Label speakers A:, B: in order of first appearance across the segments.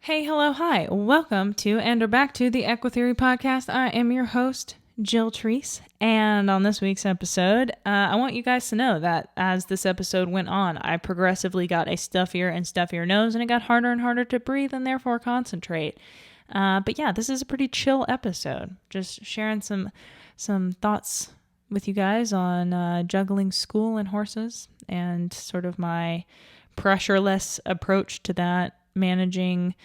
A: Hey, hello, hi. Welcome to and or back to the EquiTheory podcast. I am your host, Jill Treece. And on this week's episode, I want you guys to know that as this episode went on, I progressively got a stuffier and stuffier nose, and it got harder and harder to breathe and therefore concentrate. But yeah, this is a pretty chill episode. Just sharing some thoughts with you guys on juggling school and horses and sort of my pressureless approach to that, managing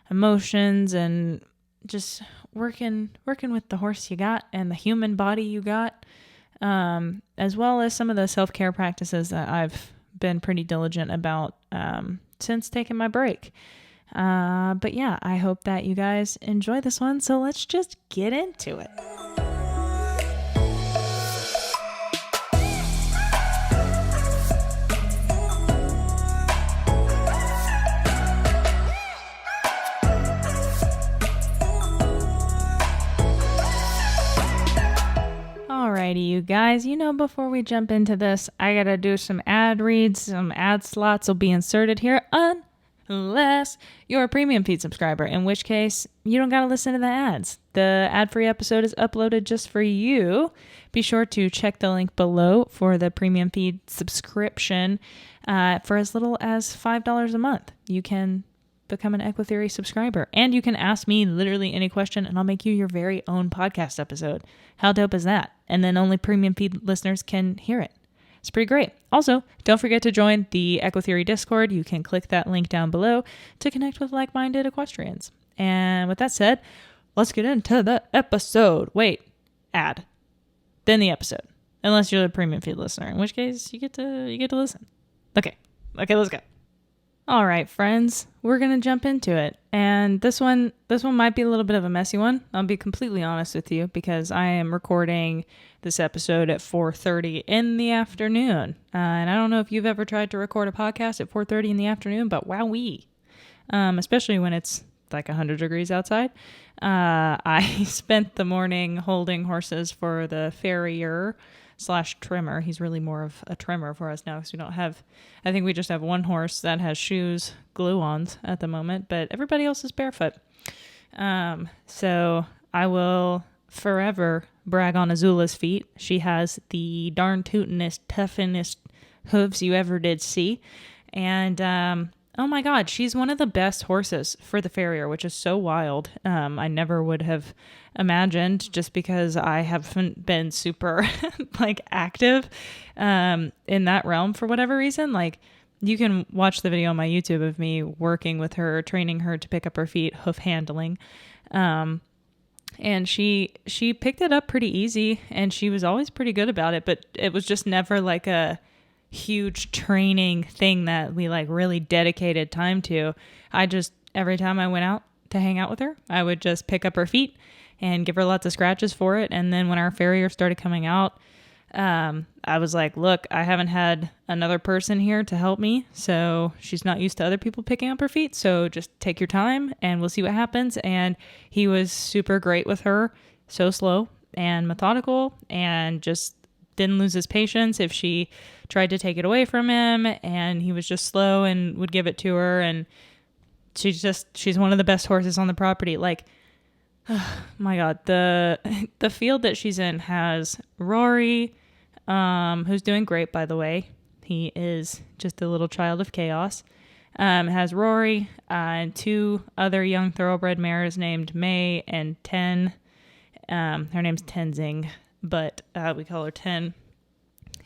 A: emotions and just working with the horse you got and the human body you got, as well as some of the self-care practices that I've been pretty diligent about since taking my break. But yeah, I hope that you guys enjoy this one, so let's just get into it. Alrighty, you guys, before we jump into this, I gotta do some ad reads. Some ad slots will be inserted here unless you're a premium feed subscriber, in which case you don't gotta listen to the ads. The ad-free episode is uploaded just for you. Be sure to check the link below for the premium feed subscription. For as little as $5 a month, you can become an EquiTheory subscriber, and you can ask me literally any question and I'll make you your very own podcast episode. How dope is that? And then only premium feed listeners can hear it. It's pretty great. Also, don't forget to join the EquiTheory Discord. You can click that link down below to connect with like-minded equestrians. And with that said, let's get into the episode. Wait, ad. Then the episode. Unless you're a premium feed listener, in which case you get to listen. Okay, let's go. All right, friends, we're going to jump into it. And this one might be a little bit of a messy one. I'll be completely honest with you because I am recording this episode at 4:30 in the afternoon. And I don't know if you've ever tried to record a podcast at 4:30 in the afternoon, but wowee. Especially when it's like 100 degrees outside. I spent the morning holding horses for the farrier / trimmer. He's really more of a trimmer for us now because I think we just have one horse that has shoes, glue-ons at the moment, but everybody else is barefoot. So I will forever brag on Azula's feet. She has the darn tootinest, toughenest hooves you ever did see. And, oh my God, she's one of the best horses for the farrier, which is so wild. I never would have imagined just because I haven't been super active in that realm for whatever reason. Like, you can watch the video on my YouTube of me working with her, training her to pick up her feet, hoof handling. And she picked it up pretty easy and she was always pretty good about it, but it was just never like a huge training thing that we really dedicated time to. Every time I went out to hang out with her, I would just pick up her feet and give her lots of scratches for it. And then when our farrier started coming out, I was like, look, I haven't had another person here to help me. So she's not used to other people picking up her feet. So just take your time and we'll see what happens. And he was super great with her. So slow and methodical and just didn't lose his patience if she tried to take it away from him, and he was just slow and would give it to her. And she's one of the best horses on the property. Like, oh my God, the field that she's in has Rory, who's doing great, by the way. He is just a little child of chaos. Has Rory, and two other young thoroughbred mares named May and Ten. Her name's Tenzing, but we call her Ten.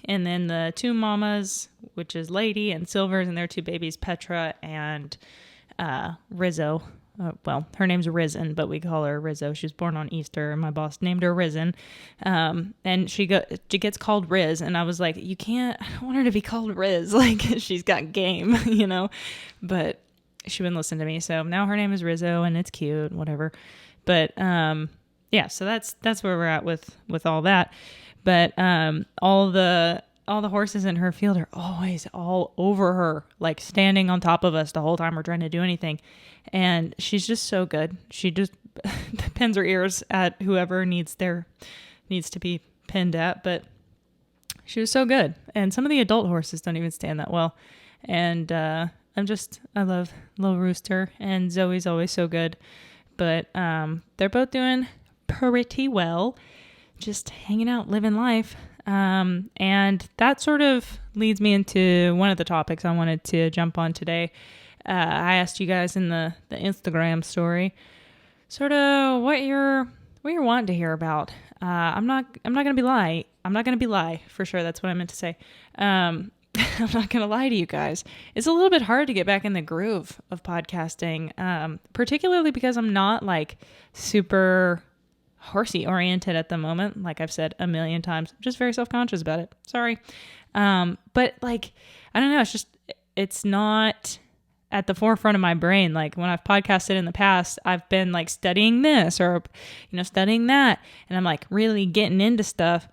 A: And then the two mamas, which is Lady and Silvers, and their two babies, Petra and Rizzo. Her name's Risen, but we call her Rizzo. She was born on Easter, and my boss named her Risen. And she gets called Riz, and I was like, I don't want her to be called Riz. Like, she's got game, But she wouldn't listen to me, so now her name is Rizzo, and it's cute, whatever. But yeah, so that's where we're at with all that. But all the horses in her field are always all over her, like standing on top of us the whole time we're trying to do anything. And she's just so good. She just pins her ears at whoever needs to be pinned at. But she was so good. And some of the adult horses don't even stand that well. And I love little Rooster, and Zoe's always so good. But they're both doing pretty well, just hanging out, living life. And that sort of leads me into one of the topics I wanted to jump on today. I asked you guys in the Instagram story, sort of what you're wanting to hear about. I'm not gonna be lie for sure. That's what I meant to say. I'm not gonna lie to you guys. It's a little bit hard to get back in the groove of podcasting, particularly because I'm not like super horsey oriented at the moment. Like I've said a million times, I'm just very self-conscious about it. Sorry. But like, I don't know. It's not at the forefront of my brain. Like when I've podcasted in the past, I've been like studying this or, studying that. And I'm like really getting into stuff.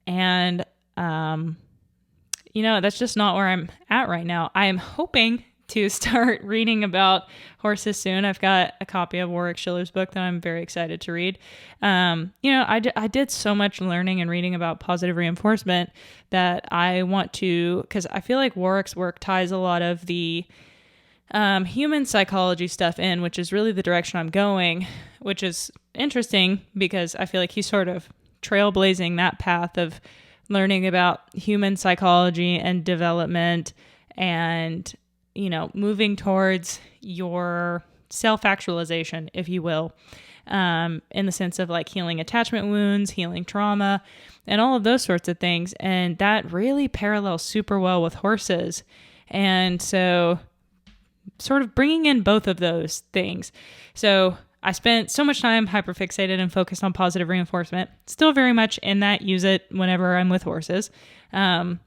A: And, that's just not where I'm at right now. I am hoping to start reading about horses soon. I've got a copy of Warwick Schiller's book that I'm very excited to read. I did so much learning and reading about positive reinforcement that I want to, because I feel like Warwick's work ties a lot of the human psychology stuff in, which is really the direction I'm going, which is interesting because I feel like he's sort of trailblazing that path of learning about human psychology and development and moving towards your self-actualization, if you will, in the sense of like healing attachment wounds, healing trauma, and all of those sorts of things. And that really parallels super well with horses. And so sort of bringing in both of those things. So I spent so much time hyperfixated and focused on positive reinforcement, still very much in that, use it whenever I'm with horses. But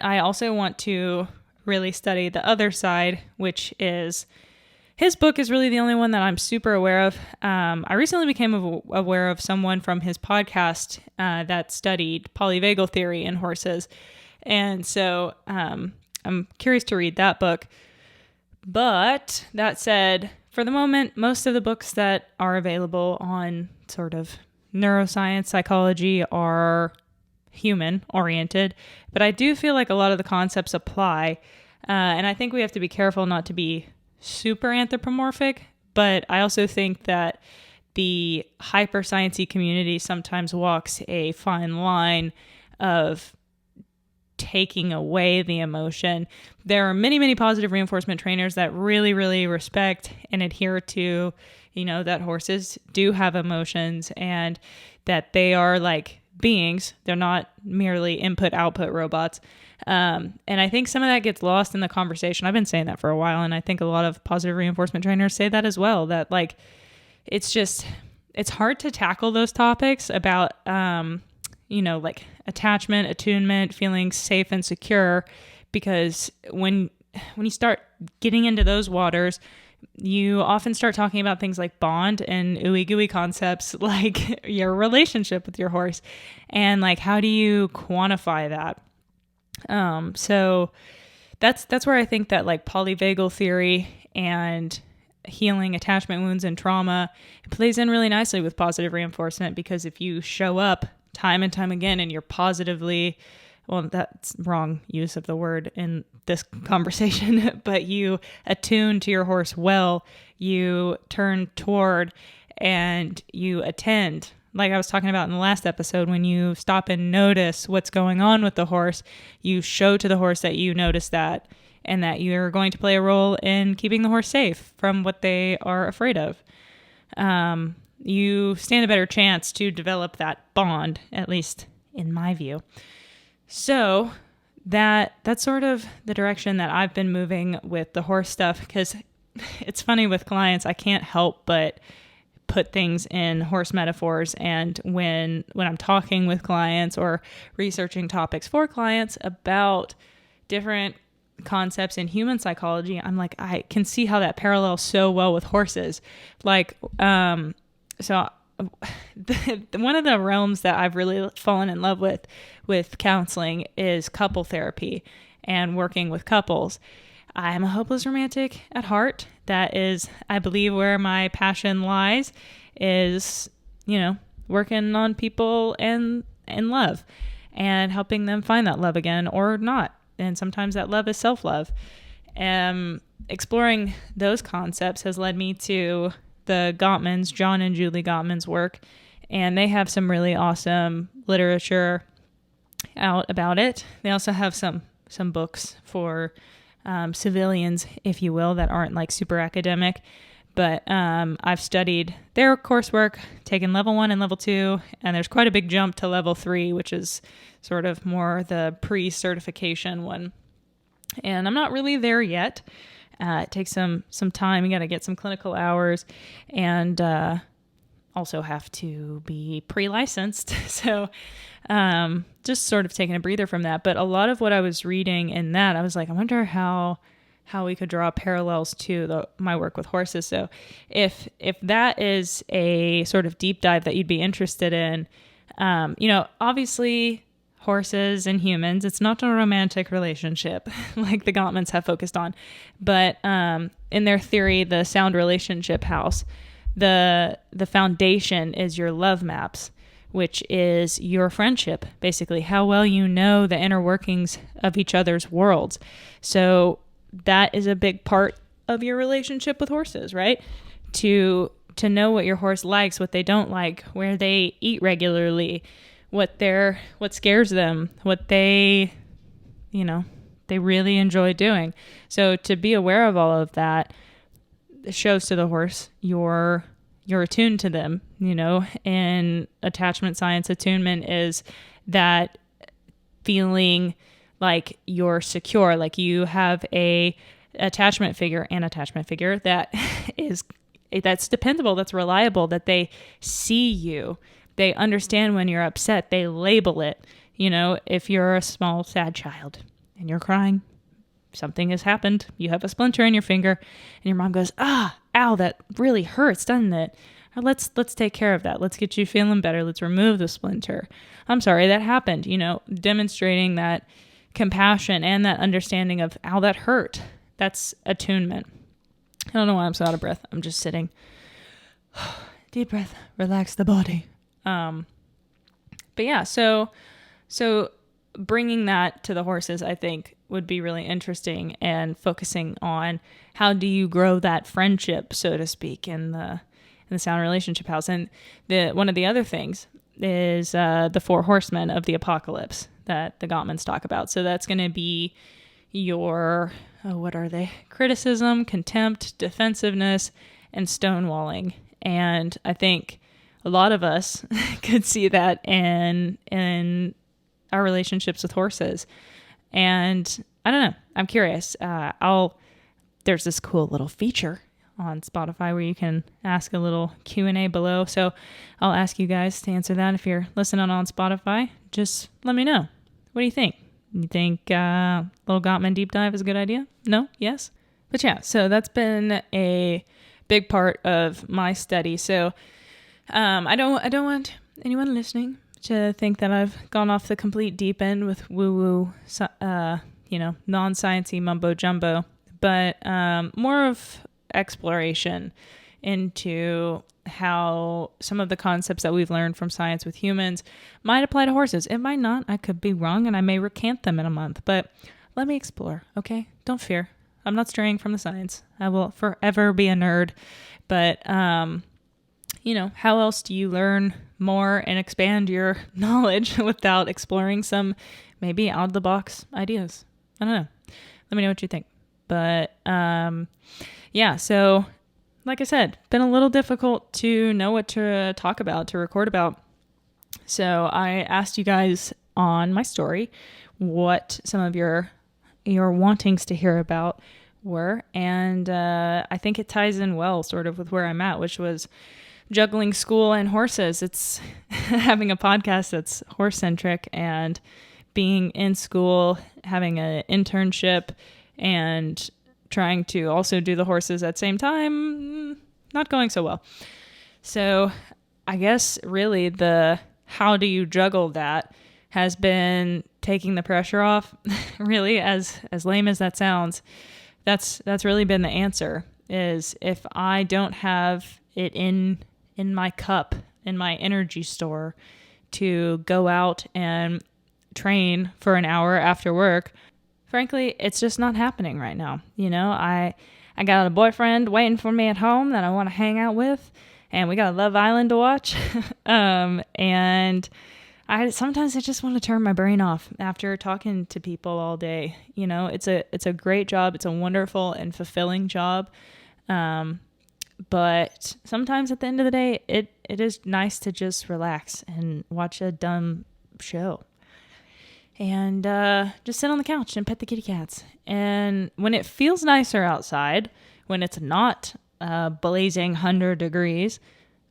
A: I also want to really study the other side, which is his book is really the only one that I'm super aware of. I recently became aware of someone from his podcast that studied polyvagal theory in horses. And so I'm curious to read that book. But that said, for the moment, most of the books that are available on sort of neuroscience, psychology are human oriented, but I do feel like a lot of the concepts apply. And I think we have to be careful not to be super anthropomorphic, but I also think that the hyper sciencey community sometimes walks a fine line of taking away the emotion. There are many, many positive reinforcement trainers that really, really respect and adhere to, that horses do have emotions and that they are like beings. They're not merely input-output robots. And I think some of that gets lost in the conversation. I've been saying that for a while, and I think a lot of positive reinforcement trainers say that as well, that like, it's hard to tackle those topics about, like attachment, attunement, feeling safe and secure, because when you start getting into those waters, you often start talking about things like bond and ooey gooey concepts, like your relationship with your horse, and like how do you quantify that? So that's where I think that like polyvagal theory and healing attachment wounds and trauma plays in really nicely with positive reinforcement, because if you show up time and time again and you're positively, well, that's wrong use of the word in this conversation, but you attune to your horse well, you turn toward and you attend. Like I was talking about in the last episode, when you stop and notice what's going on with the horse, you show to the horse that you notice that and that you're going to play a role in keeping the horse safe from what they are afraid of. You stand a better chance to develop that bond, at least in my view. So that's sort of the direction that I've been moving with the horse stuff, because it's funny with clients, I can't help but put things in horse metaphors. And when I'm talking with clients or researching topics for clients about different concepts in human psychology, I'm like, I can see how that parallels so well with horses. Like, so one of the realms that I've really fallen in love with counseling is couple therapy and working with couples. I'm a hopeless romantic at heart. That is, I believe, where my passion lies, is, working on people and love and helping them find that love again or not. And sometimes that love is self-love. Exploring those concepts has led me to the Gottmans, John and Julie Gottman's work, and they have some really awesome literature out about it. They also have some books for civilians, if you will, that aren't like super academic. But I've studied their coursework, taken level 1 and level 2, and there's quite a big jump to level 3, which is sort of more the pre-certification one. And I'm not really there yet. It takes some time. You got to get some clinical hours, and also have to be pre-licensed. So just sort of taking a breather from that. But a lot of what I was reading in that, I was like, I wonder how we could draw parallels to my work with horses. So if that is a sort of deep dive that you'd be interested in, obviously horses and humans, it's not a romantic relationship like the Gottmans have focused on. But in their theory, the sound relationship house, the foundation is your love maps, which is your friendship, basically, how well you know the inner workings of each other's worlds. So that is a big part of your relationship with horses, right? To know what your horse likes, what they don't like, where they eat regularly, what scares them, what they really enjoy doing. So to be aware of all of that shows to the horse you're attuned to them, and attachment science attunement is that feeling like you're secure, like you have an attachment figure that that's dependable, that's reliable, that they see you. They understand when you're upset. They label it. If you're a small, sad child and you're crying, something has happened. You have a splinter in your finger, and your mom goes, ow, that really hurts, doesn't it? Let's take care of that. Let's get you feeling better. Let's remove the splinter. I'm sorry that happened. Demonstrating that compassion and that understanding of, ow, that hurt. That's attunement. I don't know why I'm so out of breath. I'm just sitting. Deep breath, relax the body. But yeah, so bringing that to the horses, I think, would be really interesting, and focusing on how do you grow that friendship, so to speak, in the sound relationship house. And one of the other things is the 4 horsemen of the apocalypse that the Gottmans talk about. So that's going to be your, what are they? Criticism, contempt, defensiveness, and stonewalling. And I think a lot of us could see that in our relationships with horses. And I don't know, I'm curious. There's this cool little feature on Spotify where you can ask a little Q&A below. So I'll ask you guys to answer that. If you're listening on Spotify, just let me know. What do you think? You think little Gottman deep dive is a good idea? No? Yes? But yeah, so that's been a big part of my study. So I don't want anyone listening to think that I've gone off the complete deep end with woo-woo, non-sciencey mumbo jumbo, but more of exploration into how some of the concepts that we've learned from science with humans might apply to horses. It might not. I could be wrong, and I may recant them in a month, but let me explore, okay? Don't fear. I'm not straying from the science. I will forever be a nerd, but how else do you learn more and expand your knowledge without exploring some maybe out of the box ideas? I don't know. Let me know what you think. But so like I said, been a little difficult to know what to talk about, to record about. So I asked you guys on my story what some of your wantings to hear about were, and I think it ties in well sort of with where I'm at, which was juggling school and horses. It's having a podcast that's horse-centric, and being in school, having an internship, and trying to also do the horses at the same time, not going so well. So I guess really the how do you juggle that has been taking the pressure off. Really, as lame as that sounds, that's really been the answer, is if I don't have it in my cup, in my energy store, to go out and train for an hour after work, frankly, it's just not happening right now. I got a boyfriend waiting for me at home that I want to hang out with, and we got Love Island to watch. And sometimes I just want to turn my brain off after talking to people all day. It's a great job. It's a wonderful and fulfilling job. But sometimes at the end of the day, it is nice to just relax and watch a dumb show. And just sit on the couch and pet the kitty cats. And when it feels nicer outside, when it's not blazing 100 degrees,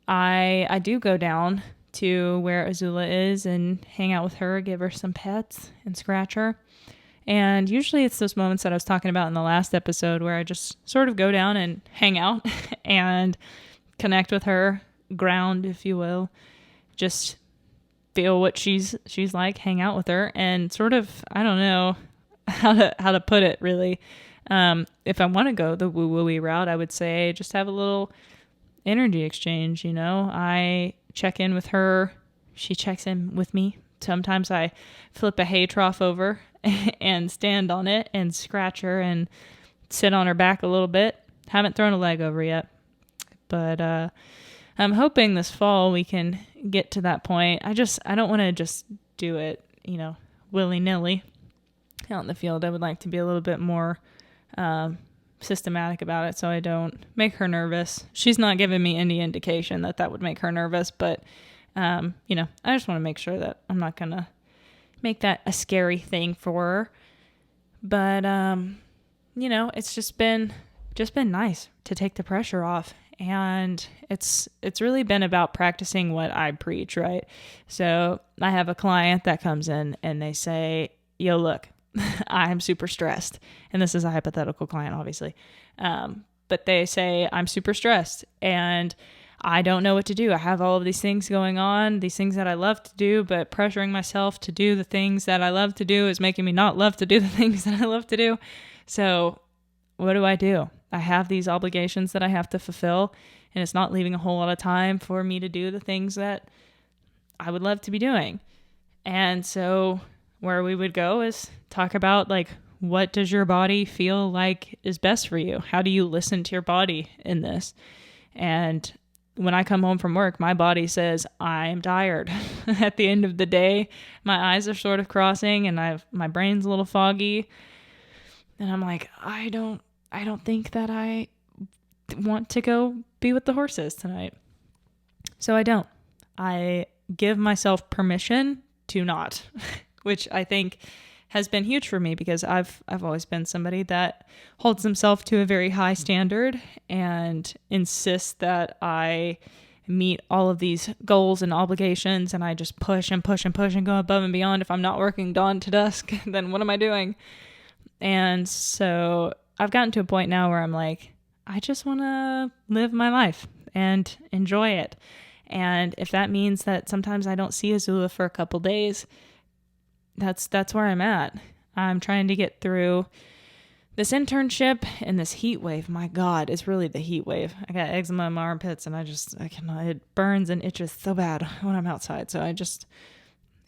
A: I do go down to where Azula is and hang out with her, give her some pets and scratch her. And usually it's those moments that I was talking about in the last episode where I just sort of go down and hang out and connect with her, ground, if you will, just feel what she's like, hang out with her, and sort of, I don't know how to put it really. If I want to go the woo-woo-y route, I would say just have a little energy exchange. I check in with her, she checks in with me. Sometimes I flip a hay trough over and stand on it and scratch her and sit on her back a little bit. Haven't thrown a leg over yet, but I'm hoping this fall we can get to that point. I don't want to just do it, willy-nilly out in the field. I would like to be a little bit more systematic about it so I don't make her nervous. She's not giving me any indication that would make her nervous, but I just want to make sure that I'm not going to make that a scary thing for her. But it's just been nice to take the pressure off. And it's really been about practicing what I preach, right? So I have a client that comes in and they say, yo, look, I'm super stressed. And this is a hypothetical client, obviously. But they say, I'm super stressed and I don't know what to do. I have all of these things going on, these things that I love to do, but pressuring myself to do the things that I love to do is making me not love to do the things that I love to do. So what do? I have these obligations that I have to fulfill, and it's not leaving a whole lot of time for me to do the things that I would love to be doing. And so where we would go is talk about, like, what does your body feel like is best for you? How do you listen to your body in this? And when I come home from work, my body says, I'm tired. At the end of the day, my eyes are sort of crossing and my brain's a little foggy. And I'm like, I don't think that I want to go be with the horses tonight. So I don't. I give myself permission to not, which I think has been huge for me because I've always been somebody that holds himself to a very high standard and insists that I meet all of these goals and obligations, and I just push and push and push and go above and beyond. If I'm not working dawn to dusk, then what am I doing? And so I've gotten to a point now where I'm like, I just want to live my life and enjoy it. And if that means that sometimes I don't see Azula for a couple days, that's where I'm at. I'm trying to get through this internship and this heat wave. My God, it's really the heat wave. I got eczema in my armpits and I cannot, it burns and itches so bad when I'm outside. So I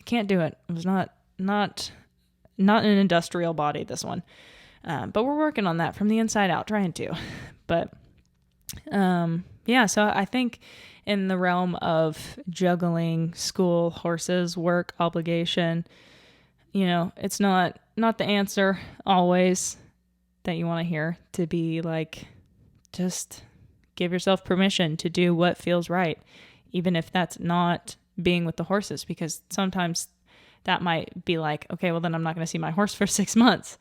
A: can't do it. It was not an industrial body, this one. But we're working on that from the inside out, trying to. But yeah, so I think in the realm of juggling school, horses, work, obligation, it's not the answer always that you want to hear, to be like, just give yourself permission to do what feels right, even if that's not being with the horses, because sometimes that might be like, okay, well then I'm not going to see my horse for 6 months.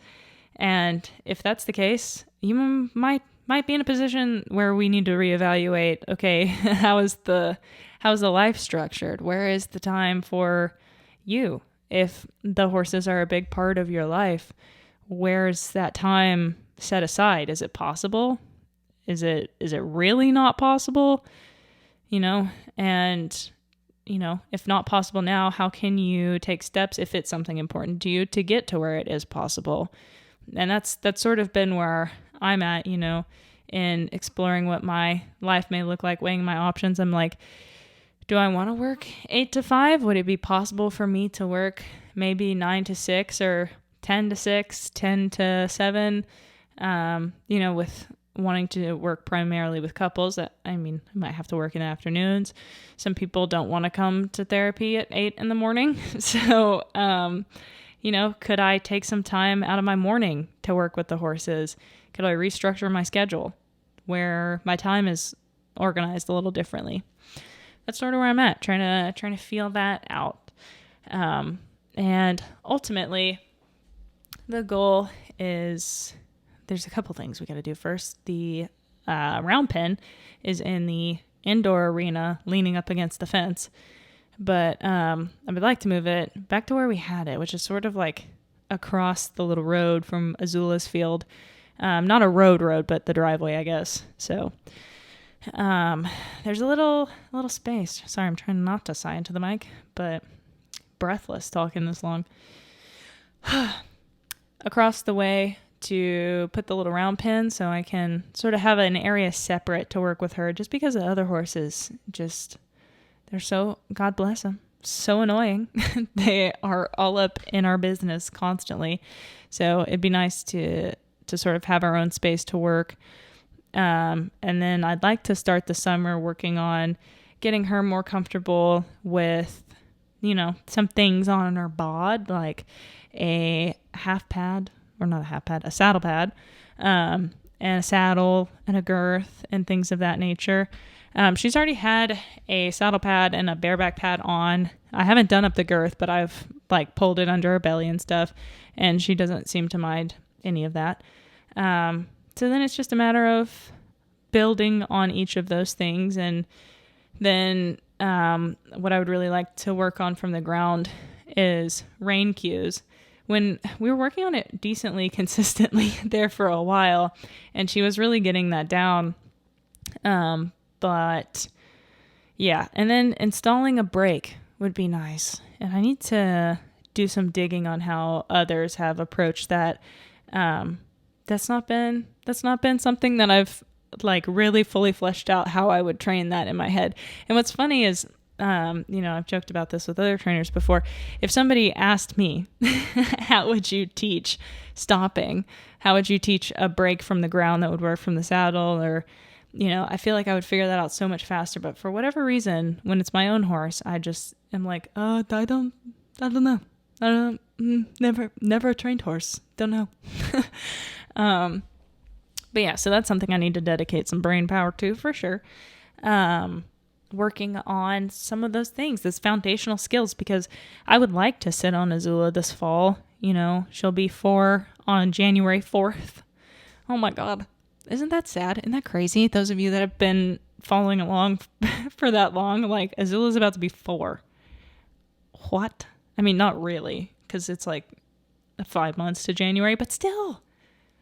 A: And if that's the case, you might be in a position where we need to reevaluate, okay, how's the life structured? Where is the time for you? If the horses are a big part of your life, where's that time set aside? Is it possible? Is it really not possible? And if not possible now, how can you take steps if it's something important to you to get to where it is possible? And that's sort of been where I'm at, in exploring what my life may look like, weighing my options. I'm like, do I want to work 8 to 5? Would it be possible for me to work maybe 9 to 6 or 10 to 6, 10 to 7, with wanting to work primarily with couples. I might have to work in the afternoons. Some people don't want to come to therapy at 8 in the morning. So, could I take some time out of my morning to work with the horses? Could I restructure my schedule where my time is organized a little differently? That's sort of where I'm at, trying to feel that out. And ultimately, the goal is, there's a couple things we got to do. First, the round pen is in the indoor arena leaning up against the fence. But I would like to move it back to where we had it, which is sort of like across the little road from Azula's field. Not a road, but the driveway, I guess. So there's a little space. Sorry, I'm trying not to sigh into the mic, but breathless talking this long. Across the way to put the little round pin so I can sort of have an area separate to work with her, just because the other horses they're so, God bless them, so annoying. They are all up in our business constantly. So it'd be nice to sort of have our own space to work. And then I'd like to start the summer working on getting her more comfortable with, some things on her bod, like a half pad, or not a half pad, a saddle pad, and a saddle and a girth and things of that nature. She's already had a saddle pad and a bareback pad on. I haven't done up the girth, but I've pulled it under her belly and stuff, and she doesn't seem to mind any of that. So then it's just a matter of building on each of those things. And then what I would really like to work on from the ground is rein cues. When we were working on it decently consistently there for a while, and she was really getting that down. But yeah, and then installing a brake would be nice. And I need to do some digging on how others have approached that. That's not been something that I've really fully fleshed out how I would train that in my head. And what's funny is, I've joked about this with other trainers before. If somebody asked me, how would you teach stopping? How would you teach a brake from the ground that would work from the saddle? Or, I feel like I would figure that out so much faster. But for whatever reason, when it's my own horse, I just am like, I don't know. I don't know. Never a trained horse. Don't know. But yeah, so that's something I need to dedicate some brain power to for sure. Working on some of those things, those foundational skills, because I would like to sit on Azula this fall. She'll be 4 on January 4th. Oh my God. Isn't that sad? Isn't that crazy? Those of you that have been following along for that long, Azula's about to be 4. What? I mean, not really, because it's 5 months to January, but still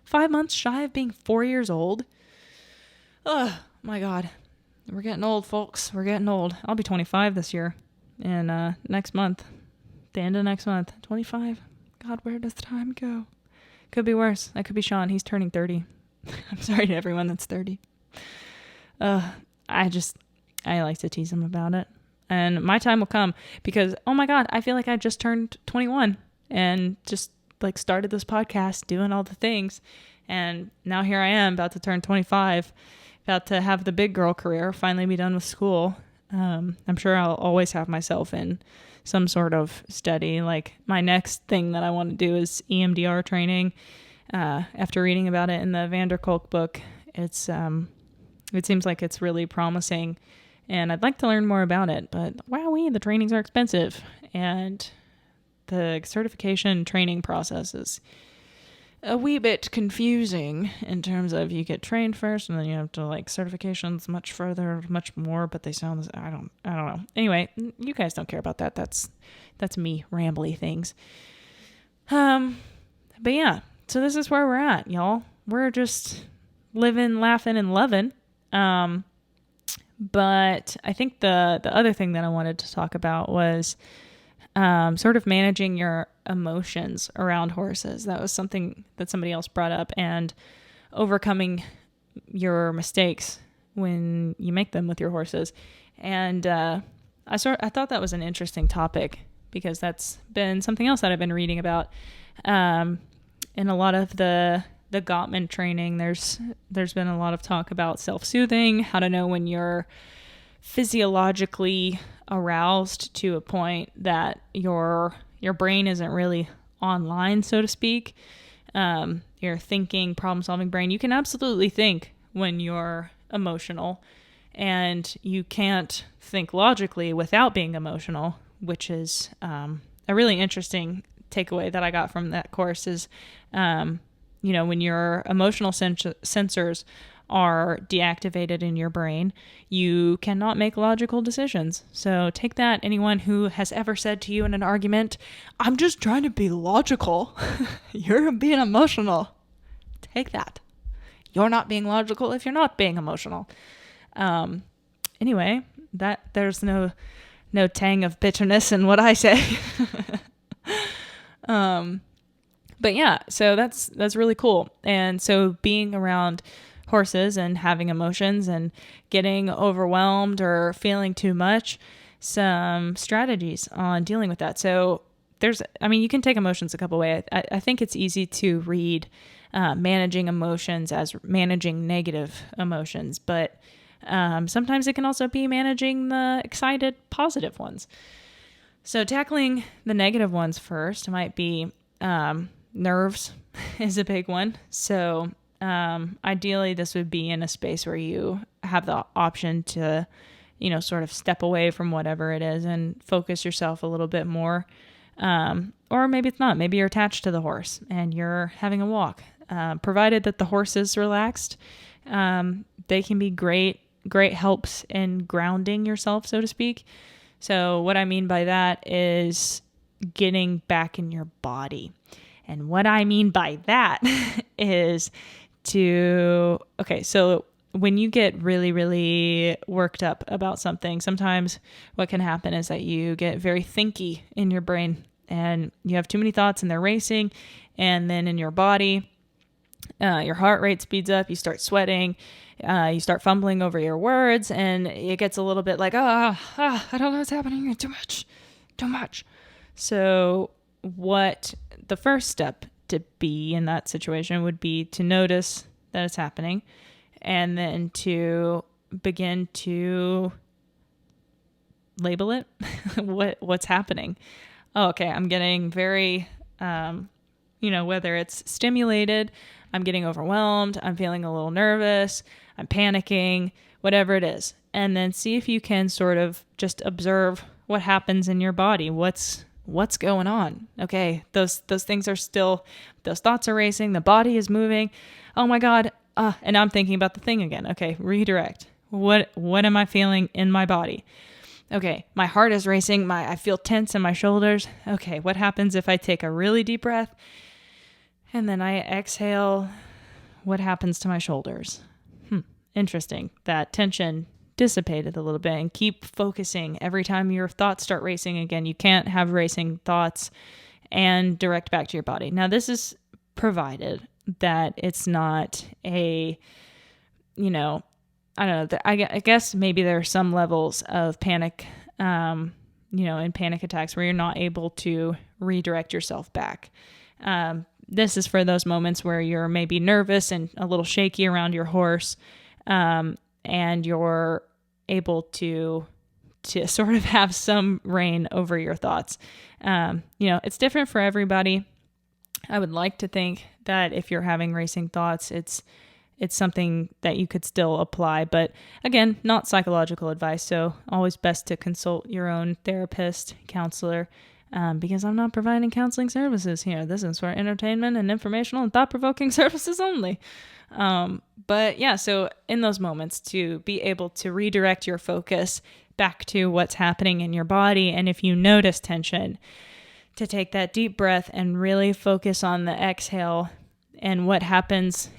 A: 5 months shy of being 4 years old. Oh my God. We're getting old, folks. We're getting old. I'll be 25 this year. And next month, the end of next month, 25. God, where does the time go? Could be worse. That could be Sean. He's turning 30. I'm sorry to everyone that's 30. I like to tease him about it. And my time will come because, oh my God, I feel like I just turned 21 and just started this podcast doing all the things. And now here I am about to turn 25. About to have the big girl career, finally be done with school. I'm sure I'll always have myself in some sort of study. My next thing that I want to do is EMDR training. After reading about it in the Vanderkolk book, it seems like it's really promising, and I'd like to learn more about it. But wowee, the trainings are expensive, and the certification training process is a wee bit confusing in terms of you get trained first and then you have to certifications much further, much more, but they sound, I don't know. Anyway, you guys don't care about that. That's me rambly things. But yeah, so this is where we're at, y'all. We're just living, laughing, and loving. But I think the other thing that I wanted to talk about was sort of managing your emotions around horses. That was something that somebody else brought up, and overcoming your mistakes when you make them with your horses. And I thought that was an interesting topic because that's been something else that I've been reading about. In a lot of the Gottman training, there's been a lot of talk about self-soothing, how to know when you're physiologically aroused to a point that your brain isn't really online, so to speak. Your thinking, problem-solving brain. You can absolutely think when you're emotional, and you can't think logically without being emotional, which is a really interesting takeaway that I got from that course is, when your emotional sensors are deactivated in your brain, you cannot make logical decisions. So take that, anyone who has ever said to you in an argument, I'm just trying to be logical. You're being emotional. Take that. You're not being logical if you're not being emotional. Anyway, that there's no tang of bitterness in what I say. But yeah, so that's really cool. And so being around horses and having emotions and getting overwhelmed or feeling too much, some strategies on dealing with that. So you can take emotions a couple ways. I think it's easy to read managing emotions as managing negative emotions, but sometimes it can also be managing the excited, positive ones. So tackling the negative ones first might be nerves is a big one. So ideally, this would be in a space where you have the option to, sort of step away from whatever it is and focus yourself a little bit more. Or maybe it's not. Maybe you're attached to the horse and you're having a walk. Provided that the horse is relaxed, they can be great helps in grounding yourself, so to speak. So what I mean by that is getting back in your body. And what I mean by that is so when you get really, really worked up about something, sometimes what can happen is that you get very thinky in your brain and you have too many thoughts and they're racing. And then in your body, your heart rate speeds up, you start sweating, you start fumbling over your words, and it gets a little bit like, I don't know what's happening, too much. So what the first step to be in that situation would be to notice that it's happening, and then to begin to label it, what's happening. Oh, okay, I'm getting very, whether it's stimulated, I'm getting overwhelmed, I'm feeling a little nervous, I'm panicking, whatever it is. And then see if you can sort of just observe what happens in your body. What's going on? Okay, those things are still, those thoughts are racing, the body is moving. Oh my God. And I'm thinking about the thing again. Okay, redirect. What am I feeling in my body? Okay, my heart is racing. I feel tense in my shoulders. Okay, what happens if I take a really deep breath and then I exhale? What happens to my shoulders? Interesting. That tension dissipated a little bit, and keep focusing. Every time your thoughts start racing again, you can't have racing thoughts and direct back to your body. Now, this is provided that it's not I don't know, I guess maybe there are some levels of panic, in panic attacks where you're not able to redirect yourself back. This is for those moments where you're maybe nervous and a little shaky around your horse, and you're able to sort of have some reign over your thoughts. It's different for everybody. I would like to think that if you're having racing thoughts, it's something that you could still apply, but again, not psychological advice. So always best to consult your own therapist, counselor, because I'm not providing counseling services here. This is for entertainment and informational and thought-provoking services only. But yeah, so in those moments, to be able to redirect your focus back to what's happening in your body. And if you notice tension, to take that deep breath and really focus on the exhale and what happens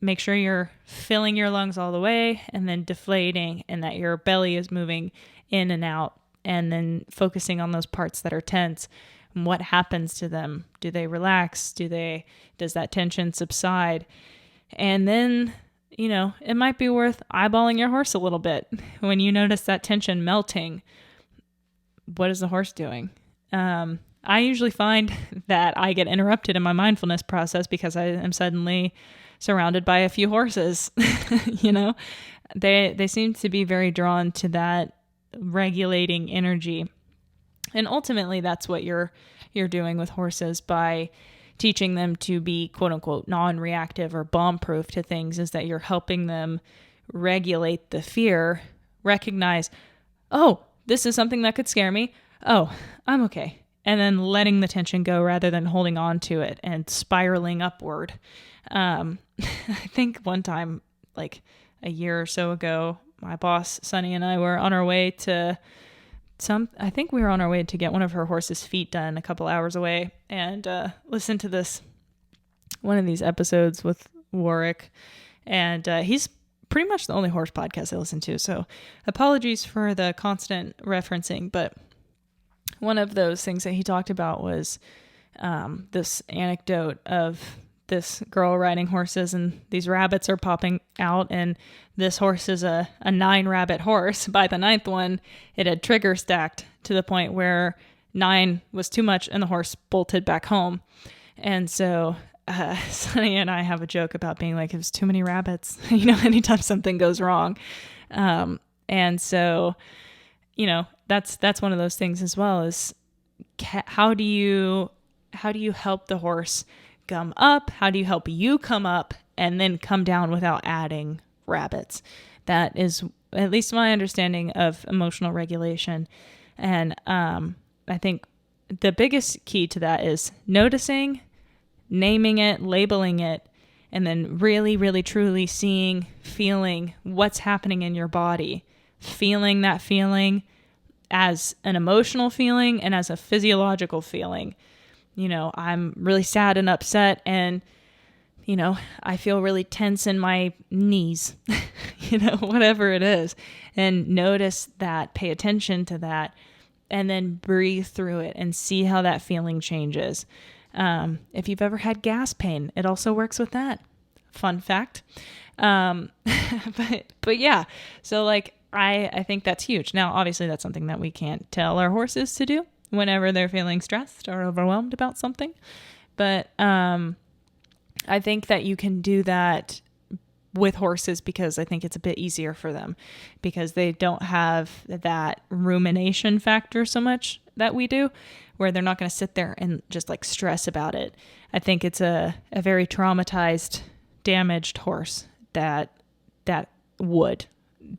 A: make sure you're filling your lungs all the way and then deflating, and that your belly is moving in and out, and then focusing on those parts that are tense. And what happens to them? Do they relax? Does that tension subside? And then, it might be worth eyeballing your horse a little bit. When you notice that tension melting, what is the horse doing? I usually find that I get interrupted in my mindfulness process because I am suddenly surrounded by a few horses. You know, they seem to be very drawn to that regulating energy. And ultimately that's what you're doing with horses by teaching them to be quote unquote non-reactive or bomb-proof to things, is that you're helping them regulate the fear, recognize, oh, this is something that could scare me. Oh, I'm okay. And then letting the tension go rather than holding on to it and spiraling upward. I think one time, like a year or so ago, my boss, Sunny, and I were on our way to I think we were on our way to get one of her horse's feet done a couple hours away, and listen to one of these episodes with Warwick. And he's pretty much the only horse podcast I listen to. So apologies for the constant referencing, but one of those things that he talked about was this anecdote of this girl riding horses and these rabbits are popping out, and this horse is a 9 rabbit horse. By the 9th one, it had trigger stacked to the point where 9 was too much and the horse bolted back home. And so Sunny and I have a joke about being like, it was too many rabbits, anytime something goes wrong. And so, that's one of those things as well, is how do you help the horse come up? How do you help you come up and then come down without adding rabbits? That is at least my understanding of emotional regulation. And I think the biggest key to that is noticing, naming it, labeling it, and then really, really, truly seeing, feeling what's happening in your body, feeling that feeling as an emotional feeling and as a physiological feeling. I'm really sad and upset, and, I feel really tense in my knees, whatever it is. And notice that, pay attention to that, and then breathe through it and see how that feeling changes. If you've ever had gas pain, it also works with that. Fun fact. But yeah, so I think that's huge. Now, obviously that's something that we can't tell our horses to do whenever they're feeling stressed or overwhelmed about something. But I think that you can do that with horses because I think it's a bit easier for them because they don't have that rumination factor so much that we do, where they're not going to sit there and just stress about it. I think it's a very traumatized, damaged horse that would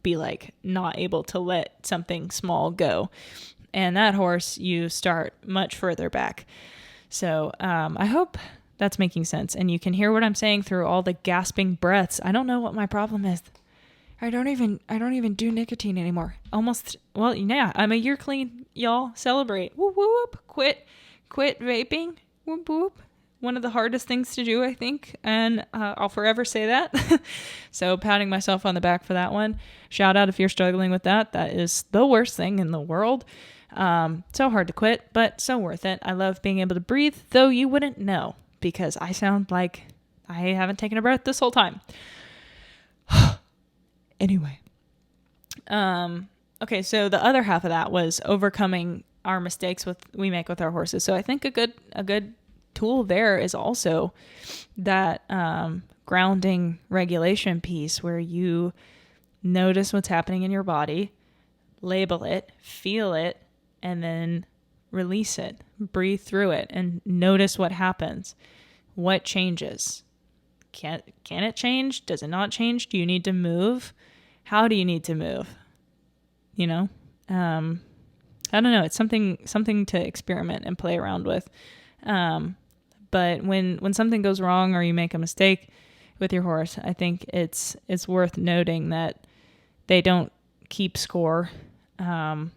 A: be not able to let something small go. And that horse, you start much further back. So I hope that's making sense. And you can hear what I'm saying through all the gasping breaths. I don't know what my problem is. I don't even do nicotine anymore. Well, yeah, I'm a year clean, y'all. Celebrate. Whoop, whoop. Quit vaping. Whoop, whoop. One of the hardest things to do, I think. And I'll forever say that. So patting myself on the back for that one. Shout out if you're struggling with that. That is the worst thing in the world. So hard to quit, but so worth it. I love being able to breathe, though you wouldn't know because I sound like I haven't taken a breath this whole time. Anyway. Okay, so the other half of that was overcoming our mistakes we make with our horses. So I think a good tool there is also that grounding regulation piece where you notice what's happening in your body, label it, feel it, and then release it. Breathe through it and notice what happens. What changes? Can it change? Does it not change? Do you need to move? How do you need to move? I don't know. It's something to experiment and play around with. But when something goes wrong or you make a mistake with your horse, I think it's worth noting that they don't keep score. And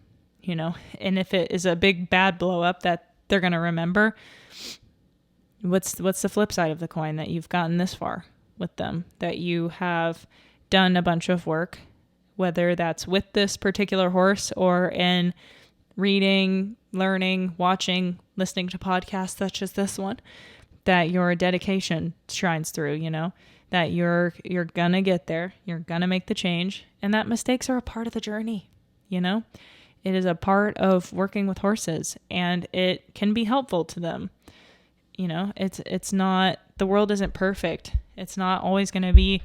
A: if it is a big bad blow up that they're going to remember, what's the flip side of the coin? That you've gotten this far with them, that you have done a bunch of work, whether that's with this particular horse or in reading, learning, watching, listening to podcasts such as this one, that your dedication shines through, that you're going to get there, you're going to make the change, and that mistakes are a part of the journey, it is a part of working with horses, and it can be helpful to them. It's not, the world isn't perfect. It's not always going to be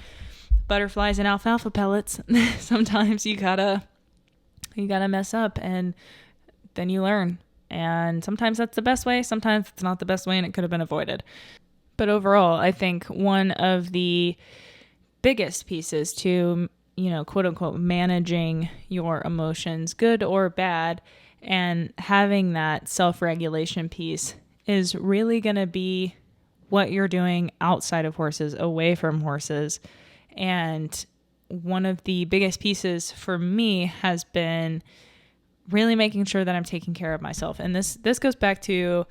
A: butterflies and alfalfa pellets. Sometimes you gotta mess up, and then you learn. And sometimes that's the best way. Sometimes it's not the best way, and it could have been avoided. But overall, I think one of the biggest pieces to, quote unquote, managing your emotions, good or bad, and having that self-regulation piece is really going to be what you're doing outside of horses, away from horses. And one of the biggest pieces for me has been really making sure that I'm taking care of myself. And this goes back to,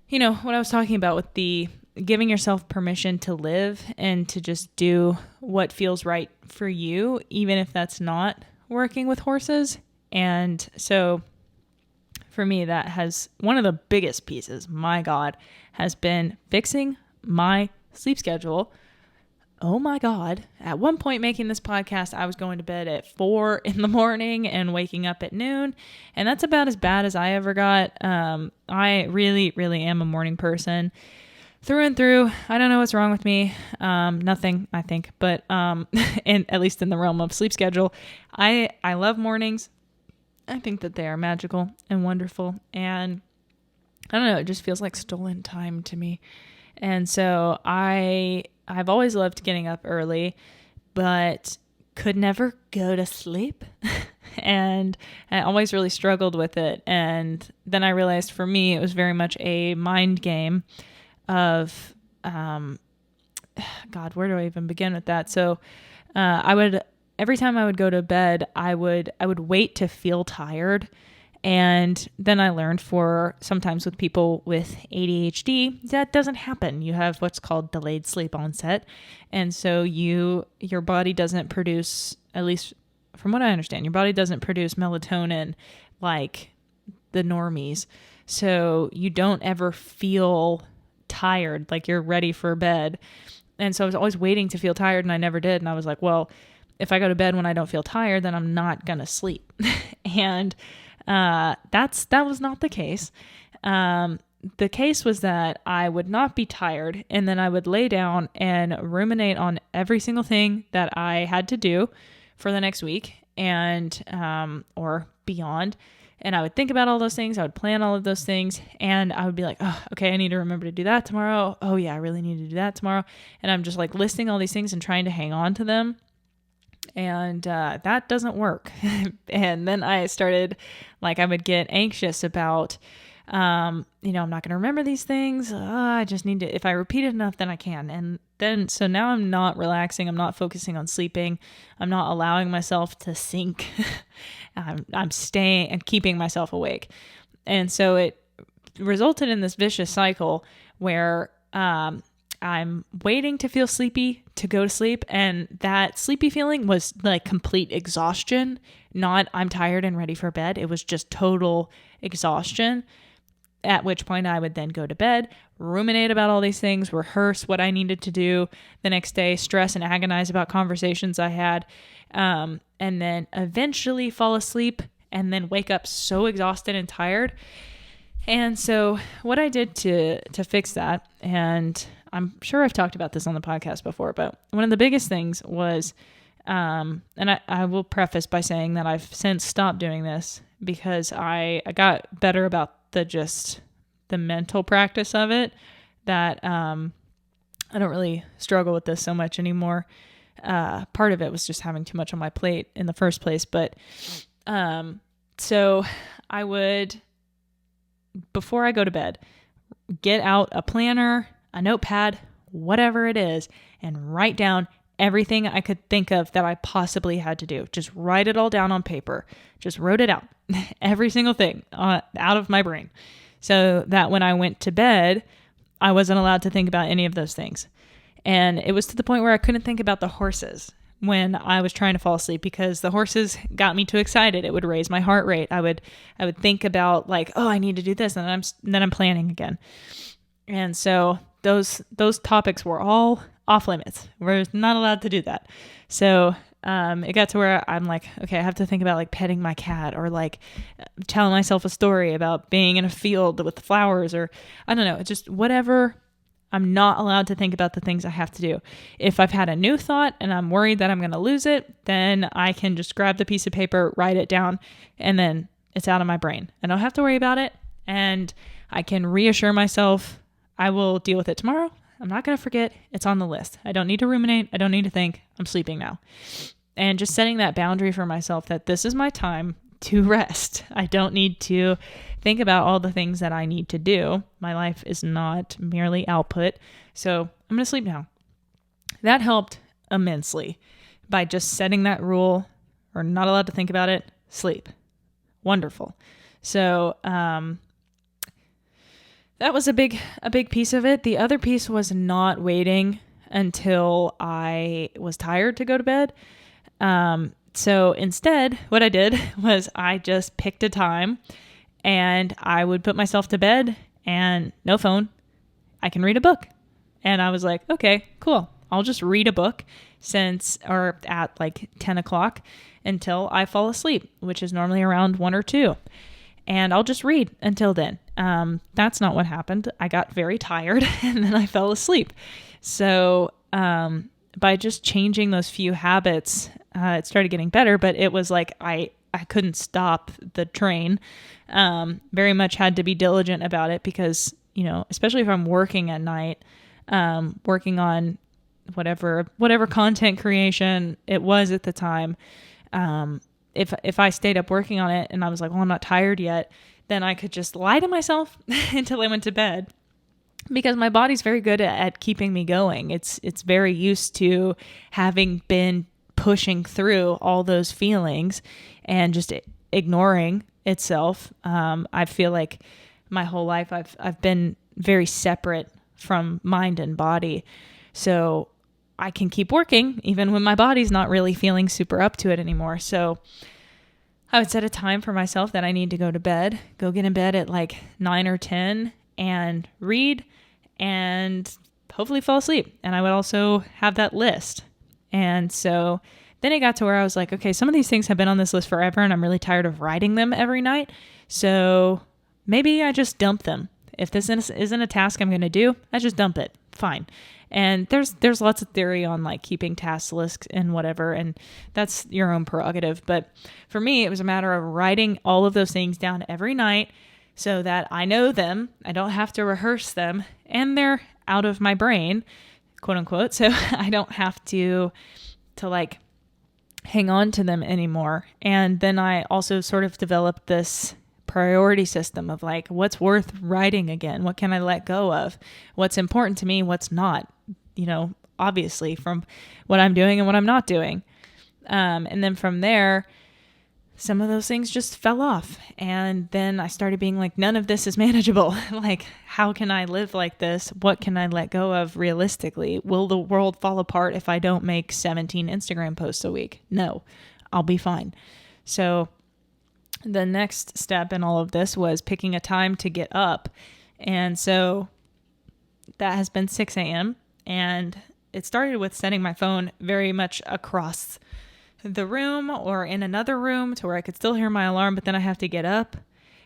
A: what I was talking about with the giving yourself permission to live and to just do what feels right for you, even if that's not working with horses. And so for me, that has one of the biggest pieces, my God, has been fixing my sleep schedule. Oh my God. At one point making this podcast, I was going to bed at 4 a.m. and waking up at noon. And that's about as bad as I ever got. I really, really am a morning person through and through. I don't know what's wrong with me. Nothing, I think, but at least in the realm of sleep schedule, I love mornings. I think that they are magical and wonderful. And I don't know, it just feels like stolen time to me. And so I've always loved getting up early, but could never go to sleep. And I always really struggled with it. And then I realized for me, it was very much a mind game of, God, where do I even begin with that? So every time I would go to bed, I would wait to feel tired. And then I learned sometimes with people with ADHD, that doesn't happen. You have what's called delayed sleep onset. And so your body doesn't produce, at least from what I understand, your body doesn't produce melatonin like the normies. So you don't ever feel tired, like you're ready for bed. And so I was always waiting to feel tired, and I never did. And I was like, well, if I go to bed when I don't feel tired, then I'm not going to sleep. And that was not the case. The case was that I would not be tired, and then I would lay down and ruminate on every single thing that I had to do for the next week and or beyond. And I would think about all those things. I would plan all of those things, and I would be like, oh, okay, I need to remember to do that tomorrow. Oh yeah, I really need to do that tomorrow. And I'm just like listing all these things and trying to hang on to them. And that doesn't work. And then I started, I would get anxious about, I'm not going to remember these things. I just need to, if I repeat it enough, then I can. And then, so now I'm not relaxing. I'm not focusing on sleeping. I'm not allowing myself to sink. I'm staying and keeping myself awake. And so it resulted in this vicious cycle where, I'm waiting to feel sleepy to go to sleep. And that sleepy feeling was like complete exhaustion, not I'm tired and ready for bed. It was just total exhaustion, at which point I would then go to bed, ruminate about all these things, rehearse what I needed to do the next day, stress and agonize about conversations I had, and then eventually fall asleep and then wake up so exhausted and tired. And so what I did to fix that, and I'm sure I've talked about this on the podcast before, but one of the biggest things was, and I will preface by saying that I've since stopped doing this because I got better about the mental practice of it, that I don't really struggle with this so much anymore. Part of it was just having too much on my plate in the first place. But so I would, before I go to bed, get out a planner, a notepad, whatever it is, and write down everything I could think of that I possibly had to do. Just write it all down on paper. Just wrote it out. Every single thing out of my brain. So that when I went to bed, I wasn't allowed to think about any of those things. And it was to the point where I couldn't think about the horses when I was trying to fall asleep because the horses got me too excited. It would raise my heart rate. I would think about oh, I need to do this. And then I'm planning again. And so those topics were all off limits. We're not allowed to do that. So it got to where I'm like, okay, I have to think about like petting my cat or like telling myself a story about being in a field with flowers, or I don't know, just whatever. I'm not allowed to think about the things I have to do. If I've had a new thought and I'm worried that I'm going to lose it, then I can just grab the piece of paper, write it down, and then it's out of my brain. I don't have to worry about it. And I can reassure myself, I will deal with it tomorrow. I'm not going to forget. It's on the list. I don't need to ruminate. I don't need to think. I'm sleeping now. And just setting that boundary for myself that this is my time to rest. I don't need to think about all the things that I need to do. My life is not merely output. So I'm going to sleep now. That helped immensely by just setting that rule, or not allowed to think about it, sleep. Wonderful. So, that was a big piece of it. The other piece was not waiting until I was tired to go to bed. So instead, what I did was I just picked a time and I would put myself to bed and no phone. I can read a book. And I was like, okay, cool. I'll just read a book at like 10 o'clock until I fall asleep, which is normally around 1 or 2. And I'll just read until then. That's not what happened. I got very tired and then I fell asleep. So by just changing those few habits, it started getting better, but it was like I couldn't stop the train. Very much had to be diligent about it because, especially if I'm working at night, working on whatever content creation it was at the time, if I stayed up working on it and I was like, well, I'm not tired yet, then I could just lie to myself until I went to bed, because my body's very good at keeping me going. It's very used to having been pushing through all those feelings and just ignoring itself. I feel like my whole life I've been very separate from mind and body. So I can keep working even when my body's not really feeling super up to it anymore. So I would set a time for myself that I need to go to bed, go get in bed at like 9 or 10 and read and hopefully fall asleep. And I would also have that list. And so then it got to where I was like, okay, some of these things have been on this list forever and I'm really tired of writing them every night. So maybe I just dump them. If this isn't a task I'm going to do, I just dump it. Fine. And there's lots of theory on like keeping task lists and whatever, and that's your own prerogative. But for me, it was a matter of writing all of those things down every night so that I know them. I don't have to rehearse them, and they're out of my brain, quote unquote. So I don't have to like hang on to them anymore. And then I also sort of developed this priority system of like, what's worth writing again? What can I let go of? What's important to me? What's not? Obviously from what I'm doing and what I'm not doing. And then from there, some of those things just fell off. And then I started being like, none of this is manageable. Like, how can I live like this? What can I let go of realistically? Will the world fall apart if I don't make 17 Instagram posts a week? No, I'll be fine. So the next step in all of this was picking a time to get up. And so that has been 6 a.m. And it started with setting my phone very much across the room or in another room to where I could still hear my alarm, but then I have to get up.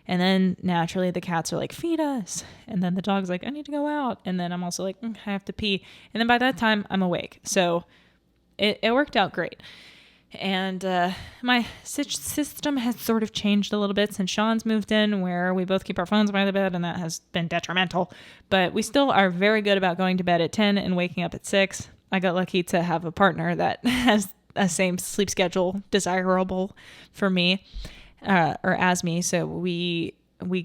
A: And then naturally the cats are like, feed us. And then the dog's like, I need to go out. And then I'm also like, I have to pee. And then by that time I'm awake. So it worked out great. And my system has sort of changed a little bit since Sean's moved in, where we both keep our phones by the bed, and that has been detrimental. But we still are very good about going to bed at 10 and waking up at 6. I got lucky to have a partner that has a same sleep schedule desirable for me, or as me. So we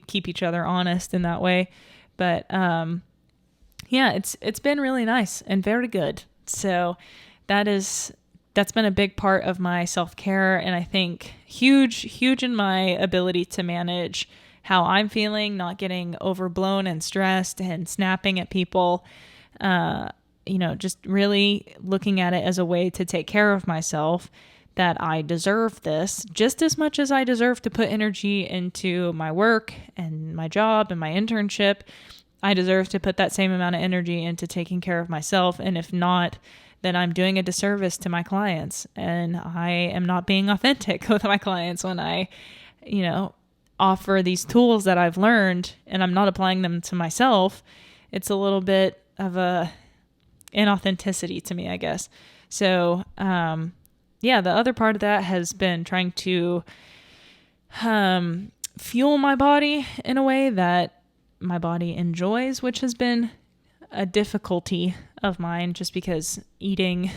A: keep each other honest in that way. But yeah, it's been really nice and very good. So that's been a big part of my self-care, and I think huge in my ability to manage how I'm feeling, not getting overblown and stressed and snapping at people. Just really looking at it as a way to take care of myself, that I deserve this just as much as I deserve to put energy into my work and my job and my internship. I deserve to put that same amount of energy into taking care of myself. And if not, then I'm doing a disservice to my clients, and I am not being authentic with my clients when I, offer these tools that I've learned and I'm not applying them to myself. It's a little bit of a inauthenticity to me, I guess. So, the other part of that has been trying to fuel my body in a way that my body enjoys, which has been a difficulty of mine just because eating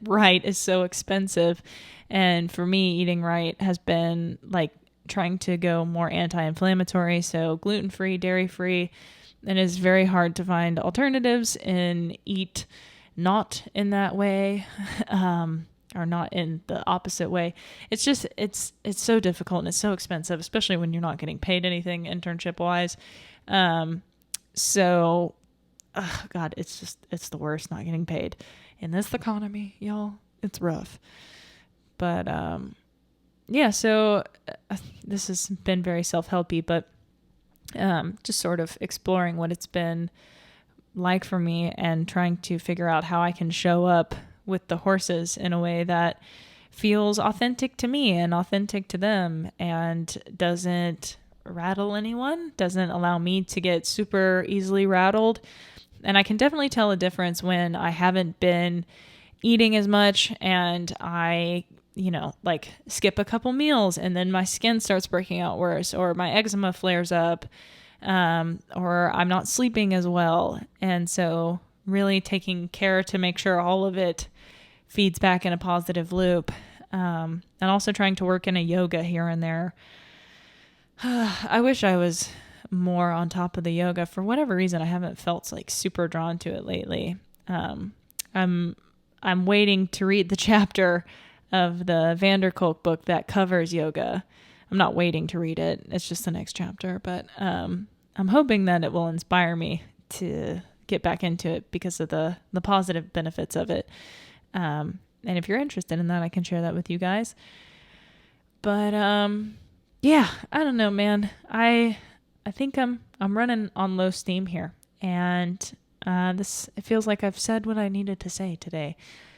A: right is so expensive. And for me, eating right has been like trying to go more anti-inflammatory, so gluten-free, dairy-free, and it's very hard to find alternatives and eat not in that way, or not in the opposite way. It's just, it's so difficult and it's so expensive, especially when you're not getting paid anything internship wise. God, it's the worst not getting paid in this economy, y'all. It's rough. But, so this has been very self-helpy, but, just sort of exploring what it's been like for me and trying to figure out how I can show up with the horses in a way that feels authentic to me and authentic to them and doesn't rattle anyone, doesn't allow me to get super easily rattled. And I can definitely tell a difference when I haven't been eating as much and I, skip a couple meals and then my skin starts breaking out worse, or my eczema flares up, or I'm not sleeping as well. And so really taking care to make sure all of it feeds back in a positive loop. And also trying to work in a yoga here and there. I wish I was more on top of the yoga. For whatever reason, I haven't felt like super drawn to it lately. I'm waiting to read the chapter of the Vanderkolk book that covers yoga. I'm not waiting to read it. It's just the next chapter, but I'm hoping that it will inspire me to get back into it because of the positive benefits of it. And if you're interested in that, I can share that with you guys. But I don't know, man. I think I'm running on low steam here, and it feels like I've said what I needed to say today.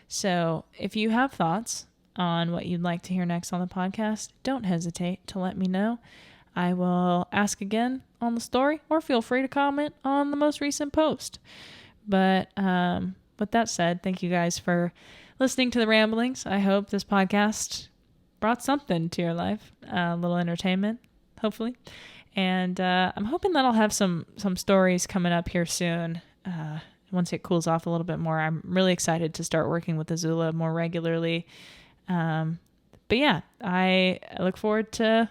A: So if you have thoughts on what you'd like to hear next on the podcast, don't hesitate to let me know. I will ask again on the story, or feel free to comment on the most recent post. But with that said, thank you guys for listening to the ramblings. I hope this podcast brought something to your life, a little entertainment, hopefully. And I'm hoping that I'll have some stories coming up here soon. Once it cools off a little bit more, I'm really excited to start working with Azula more regularly. But yeah, I look forward to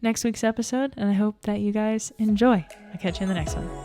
A: next week's episode, and I hope that you guys enjoy. I'll catch you in the next one.